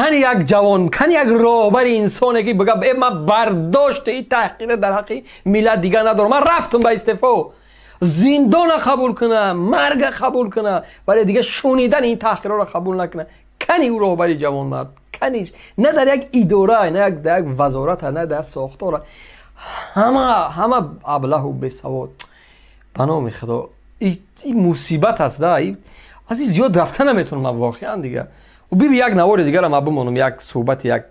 کن یک جوان، کن یک راهبر انسانی که بگه من برداشت این تحقیر در حق ملت دیگه ندارم، من رفتم به استعفا، زندان قبول کنه، مرگ قبول کنه، ولی دیگه شنیدن این تحقیرها را قبول نکنه. کنی او راهبر جوان مرد، کنیش، نه در یک اداره، نه در یک وزارت، نه در ساختار، همه ابله و بیسواد. به نام خدا این مصیبت است. از این زیاد رفتن نمیتونم واقعا دیگه. و یک نوار دیگه را من بمانم، یک صحبت یک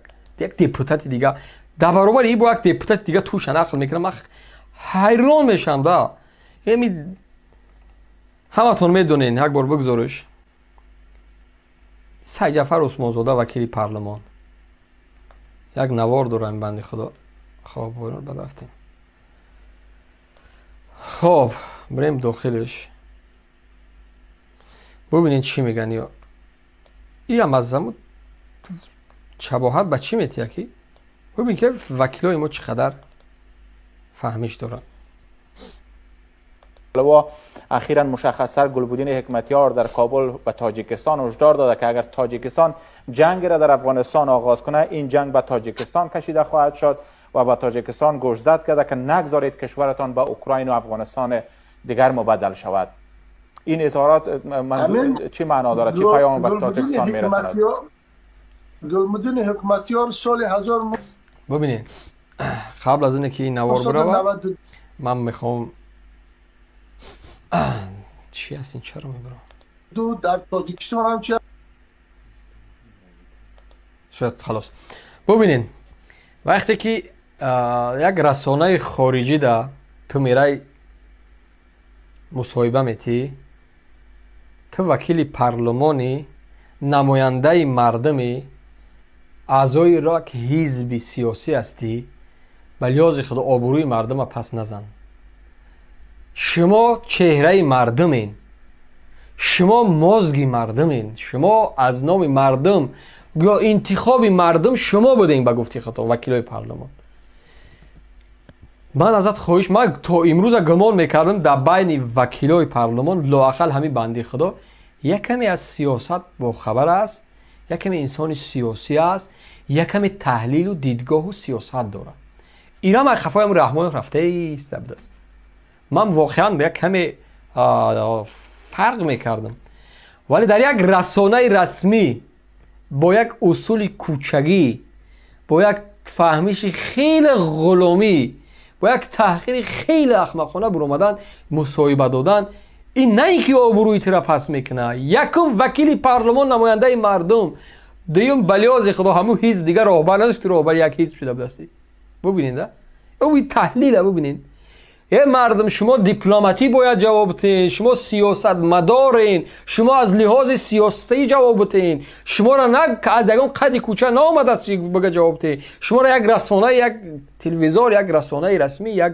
دیپوتات دیگه در برابر این با یک دیپوتات دیگه توش نقل میکنم، من حیران میشم. دا همه تون میدونین، یک بار بگذارش. سید جعفر عثمانزاده وکیل پارلمان یک نوار دارم بنده خدا. خب بعد رفتیم. خب بریم داخلش ببینین چی میگن. یا این هم از زمان شباهت به چی میتیه که ببین که وکیلای ما چقدر فهمیش دارن. و اخیرا مشخصا گلبدین حکمتیار در کابل به تاجیکستان هشدار داده که اگر تاجیکستان جنگ را در افغانستان آغاز کنه، این جنگ به تاجیکستان کشیده خواهد شد و به تاجیکستان گوشزد کرده که نگذارید کشورتان به اوکراین و افغانستان دیگر مبدل شود. این اظهارات چی معنا داره؟ چی پیام به تاجیکستان میرساند؟ گلبدین حکمتیار سال 1000 ببینید قبل از اینکه این نوار بروه من میخوام چی هست این چرا میبرم دو در تاجیکستان هم چی شاید خلاص. ببینین وقتی که یک رسانه خارجی ده تو میرای مصاحبه میتی، تو وکیل پارلمانی، نماینده مردمی، اعضای را که حزب سیاسی هستی، به لحاظ خدا آبروی مردم پس نزن. شما چهره مردمین، شما مزگی مردمین، شما از نام مردم یا انتخاب مردم شما بودین به گفته خطا وکیلای پارلمان. من ازت خواهش، من تا امروز گمان میکردم در بین وکیلای پارلمان لااقل همین بنده خدا یک کمی از سیاست با خبر است، یک کمی انسان سیاسی است، یک کمی تحلیل و دیدگاه و سیاست داره. اینا من خفایم رحمان رفته است دست. من واقعا یک کمی فرق میکردم، ولی در یک رسانه رسمی با یک اصول کوچگی، با یک فهمیش خیلی غلامی، با یک تحقیر خیلی احمقانه برآمدن مصاحبه دادن، این نه اینکه آبروی تو پس میکنه. یکم وکیل پارلمان نماینده مردم، دوم بلیاز خدا همون حزب دیگر راهبر نداشت، راهبر یک حزب شده بدستی. ببینید او تحلیل ببینید. یه مردم شما دیپلماتی باید جواب بدین، شما سیاست مدارین، شما از لحاظ سیاسی جواب بدین، شما را نه از یکم قد کوچه نامد است بگه جواب بدین، شما را یک رسانه، یک تلویزیون، یک رسانه رسمی، یک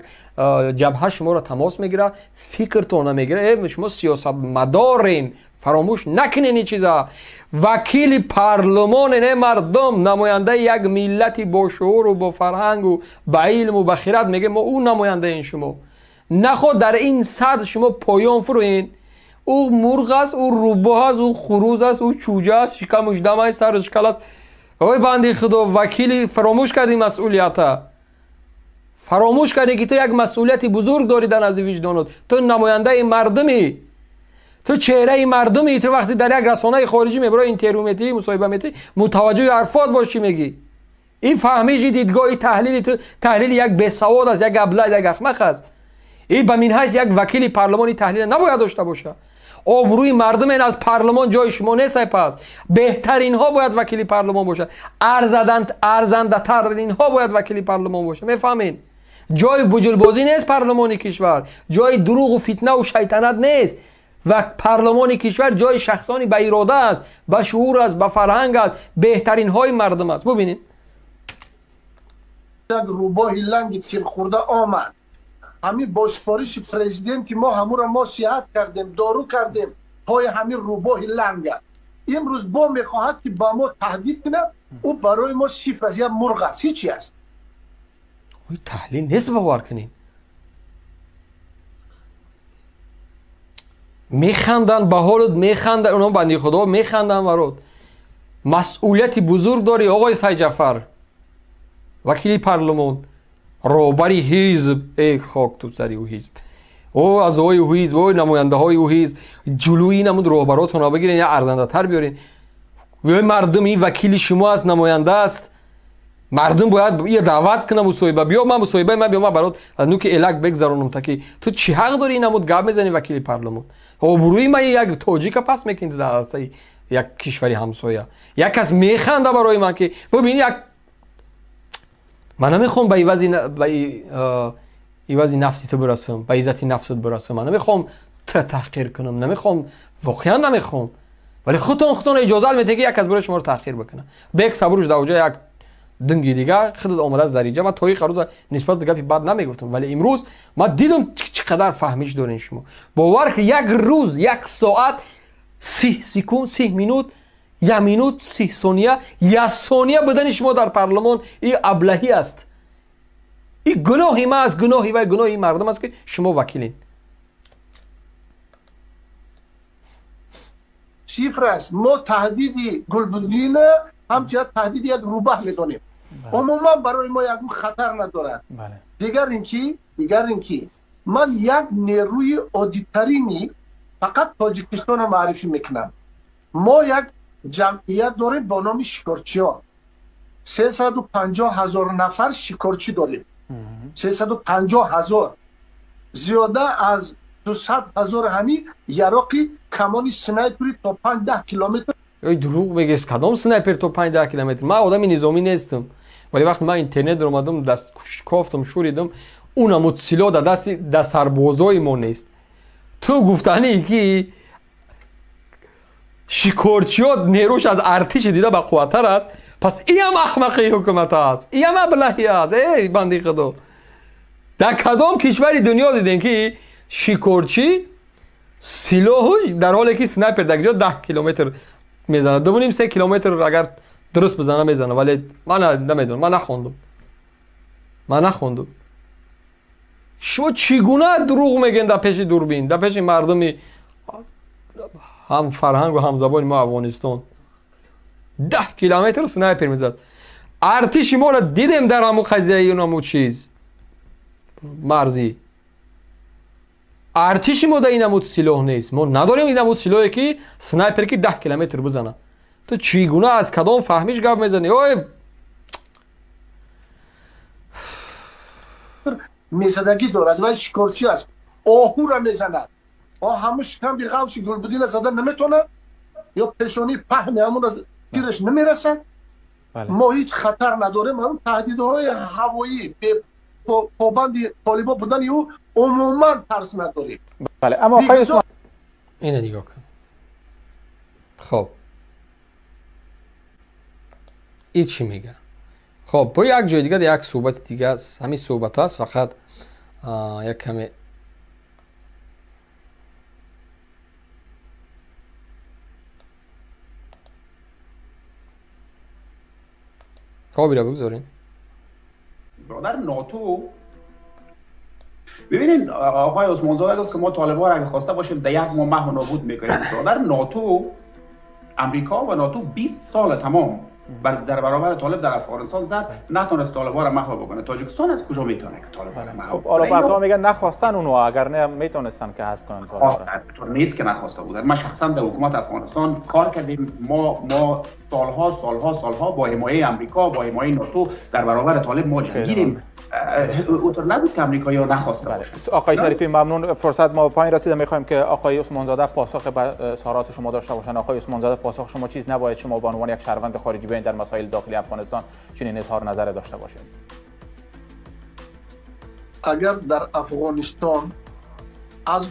جبهه شما را تماس میگیره، فکرتون نمیگیره. شما سیاست مدارین، فراموش نکنین این چیزا. وکیل پارلمان نه مردم، نماینده یک ملتی با شعور و با فرهنگ و با علم و با خیرت میگه ما اون نماینده این شما. نخود در این صد شما پایان فروین. او مرغ است، او روباه است، او خروز است، او چوجه است، شکمش دم است، سرش کل است. اوی بنده خدا وکیلی فراموش کردی مسئولیت. فراموش کردی که تو یک مسئولیت بزرگ داری در نزد وجدانت. تو نماینده مردمی، تو چهره مردمی. تو وقتی در یک رسانه خارجی میبری اینترویو میتی، مصاحبه میتی، متوجه حرفات باشی میگی. این فهمیش دیدگاه تحلیلی تو تحلیل یک بیسواد است، یک ابله، یک احمق است. این به من حیث یک وکیل پارلمانی تحلیل نباید داشته باشه. آبروی مردم این از پارلمان جای شما نیست. پس بهترین ها باید وکیل پارلمان باشه، ارزنده ترین ها باید وکیل پارلمان باشه. میفهمین؟ جای بجلبازی نیست پارلمانی کشور، جای دروغ و فتنه و شیطنت نیست. و پارلمان کشور جای شخصانی با اراده است، با شعور است، با فرهنگ است، بهترین های مردم است. ببینید یک روباه لنگ تیر خورده آمد، همین با سفارش پرزیدنت ما همون را ما صحت کردیم، دارو کردیم پای همین روباه لنگ. امروز با میخواهد که با ما تهدید کند، او برای ما صفر از یک مرغ است، هیچی است. اوی تحلیل نیست باور کنین. میخندن به حالت، میخندن اونا بندی خدا میخندن ورود. مسئولیت بزرگ داری آقای سعید جعفر، وکیل پارلمان، رهبری حزب. ای خاک تو سری او حزب، او اعضای او حزب، او نماینده های او حزب، جلوی نمود رهبراتون را بگیرین یا ارزنده تر بیارین. و مردم این وکیل شما است، نماینده است، مردم باید یه دعوت کنم مصاحبه بیا، من مصاحبه من بیام برات از نوک الک بگذرونم تا که تو چی حق داری نمود گپ میزنی وکیل پارلمان. آبروی من یک تاجیک پس میکنید در عرصه یک کشوری همسایه. یک کس میخنده برای من که ببین یک من نمیخوام به ایوازی نفسی تو برسم، به عزت نفست برسم. من نمیخوام تحقیر کنم، نمیخوام، واقعا نمیخوام، ولی خودتون اجازه میده که یک از برای شما رو تحقیر بکنه. به یک صبروش دوجه یک دنگی دیگه خودت آمده از دریجه. من تاریخ روز نسبت به گپی بد نمیگفتم، ولی امروز من دیدم چقدر فهمیش دارین شما. باور که یک روز یک ساعت 30 سکند 30 مینوت، یک مینوت 30 ثانیه، یک ثانیه بدن شما در پارلمان این ابلهی است. این گناهی ما است، گناهی و گناهی مردم است که شما وکیلین. صفر است. ما تهدید گلبدین همچنین تهدید یک روبه میدونیم. عموما برای ما یک خطر ندارد. دیگر اینکه من یک نیروی عادی‌ترینی فقط تاجیکستان رو معرفی میکنم. ما یک جمعیت داریم با نام شکارچیان. 350,000 نفر شکارچی داریم. 350,000 زیاده از 200,000 همی یراقی کمانی سنایپری تا 5-10 کیلومتر. ای دروغ میگی، کدام سنایپر تا 5-10 کیلومتر؟ من آدم نظامی نیستم، ولی وقتی من اینترنت رو اومدم دست کافتم شوریدم اونم سلاح در دست سربازای ما نیست. تو گفتنی که شکارچیات نیروش از ارتش دیده به قوتر است، پس این هم احمقی حکومت است، این هم ابلهی است. ای بندی خدا، در کدام کشوری دنیا دیدین که شکارچی سلاحش در حالی که سنایپر در جا 10 کیلومتر میزنه، 2.5-3 کیلومتر اگر درست بزنه میزنه. ولی من نمیدونم، من نخوندم. شما چگونه دروغ میگین در پیش دوربین، در پیش مردم هم فرهنگ و هم زبان ما افغانستان؟ 10 کیلومتر سنایپر میزد. ارتش ما رو دیدیم در همون قضیه اونمو چیز مرزی. ارتش ما در این نمود سلاح نیست. ما نداریم این نمود سلاحی که سنایپر که 10 کیلومتر بزنه. تو چگونه از کدام فهمیش گپ میزنی؟ اوه میزدگی دارد و شکارچی است. آهو را میزند. همون شکم بی غوشی گلبدین زدن نمیتونه یا پیشانی پهن همون از تیرش نمیرسد. ما هیچ خطر نداریم. همون تهدیدهای هوایی پابند طالبا بودن او عموما ترس نداریم. بله، اما آقای عثمان اینه نگاه کن. خب این چی میگه؟ خب با یک جای دیگه یک صحبت دیگه است. همین صحبت هست، فقط یک کمی خوابی را بگذارین. برادر ناتو، ببینین آقای عثمان زاده گفت که ما طالبان را اگه خواسته باشیم در 1 ماه محو نابود میکنیم. برادر ناتو، امریکا و ناتو 20 سال تمام در برابر طالب در افغانستان زد، نتونست طالبان را محو بکنه. تاجیکستان از کجا میتونه که طالبان را محو بکنه؟ خب حالا میگن نخواستن اونو، اگر نه میتونستن که حذف کنن طالبان. طور نیست که نخواسته بودن. ما شخصا در حکومت افغانستان کار کردیم. ما سالها با حمایه امریکا، با حمایه ناتو در برابر طالب ما جنگیدیم. اونطور نبود که امریکایی‌ها نخواسته باشن. آقای شریفی ممنون. فرصت ما پایین رسیده. میخوایم که آقای عثمان زاده پاسخ به سوالات شما داشته باشن. آقای عثمان زاده، پاسخ شما چیز نباید شما به عنوان یک شهروند خارجی بیاین در مسائل داخلی افغانستان چنین اظهار نظر داشته باشید؟ اگر در افغانستان از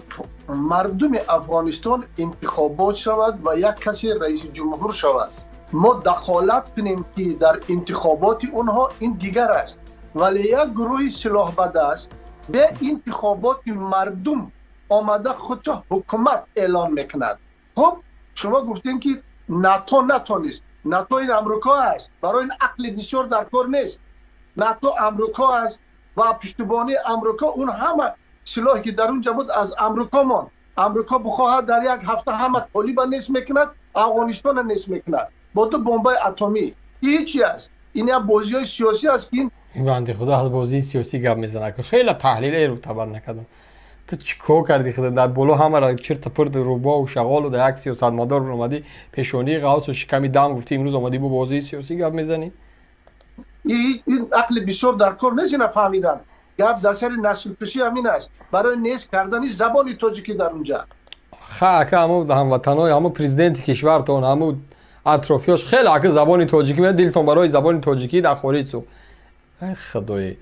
مردم افغانستان انتخابات شود و یک کسی رئیس جمهور شود، ما دخالت کنیم که در انتخابات اونها این دیگر است. ولی یک گروه سلاح بد است به انتخابات مردم آمده خودشا حکومت اعلان میکند. خب شما گفتین که ناتو نیست. ناتو این امریکا است. برای این عقل بسیار در کار نیست. ناتو امریکا است و پشتیبانی امریکا اون همه سلاحی که در اونجا بود از امریکا ماند. امریکا بخواهد در یک هفته همه طالب نیست میکند، افغانستان نیست میکند. با 2 بمب اتمی. هیچی است. این یا بازی های سیاسی است که این بنده خدا از بازی سیاسی گپ میزنه که خیلی تحلیل رو تبر نکردم. تو چیکار کردی خدا در بالا همه را چرت پرت روبا و شغال و در یک سیاستمدار اومدی پیشونی قوس و شکمی دم گفتی امروز اومدی با بازی سیاسی گپ میزنی؟ این عقل بسیار در کار نیست نفهمیدن. گپ در سر نسل کشی همین است. برای نیست کردن زبان تاجیکی در اونجا. خاک همو هموطنای همو پرزیدنت کشورتون همو اطرافیاش خیلی اگه زبان تاجیکی میاد دلتون برای زبان تاجیکی در خارج سو خدای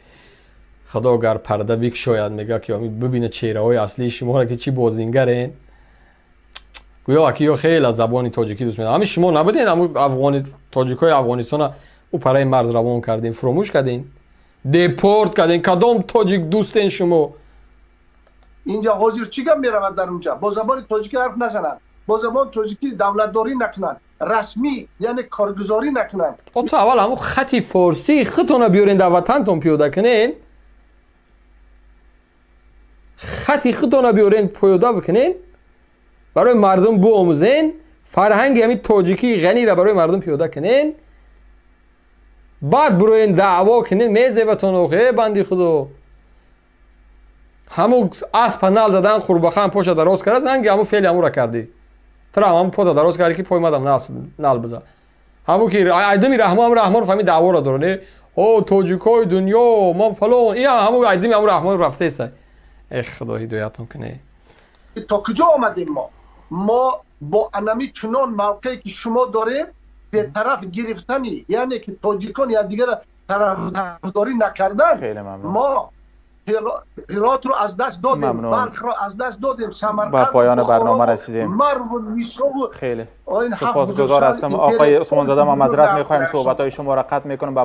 خدا اگر پرده بیک شاید میگه که ببینه چهره های اصلی شما را که چی بازینگرین گویا که خیلی از زبان تاجیکی دوست میدارن. همین شما نبودین همون افغانی تاجیکای افغانستان او پرای مرز روان کردین فراموش کردین دیپورت کردین کدام تاجیک دوستین شما اینجا حاضر چی گم میرود در اونجا با زبان تاجیکی حرف نزنن با زبان تاجیکی دولتداری نکنن رسمی یعنی کارگزاری نکنن. تو اول همون خطی فارسی خودتون بیارین در وطنتون پیاده کنین خطی خودتون بیارین پیاده بکنین برای مردم بیاموزین فرهنگ همین تاجیکی غنی را برای مردم پیاده کنین بعد بروین دعوا کنین میزبتون اوخه بندی خدا همون اسب نل زدن خوربخان پاش دراز کرد زنگ همون فعل همون را کردی ترا همون پا دراز کردی که پای مدام نل بزن همون که ایدمی رحمان فهمید دعوا را داره او تاجیکای دنیا ما فلان این همون ایدمی همون رحمان رفته است. ای خدا هدایتون کنه. تا کجا آمدیم ما با انمی چنان موقعی که شما دارید به طرف گرفتنی یعنی که تاجیکان یا دیگر طرفداری نکردن ما هرات رو از دست دادیم بلخ رو از دست دادیم سمرقند با پایان برنامه رسیدیم. مرو و میسرو خیلی سپاسگزار هستم آقای عثمان زاده. ما معذرت میخوایم صحبت های شما را قطع میکنم.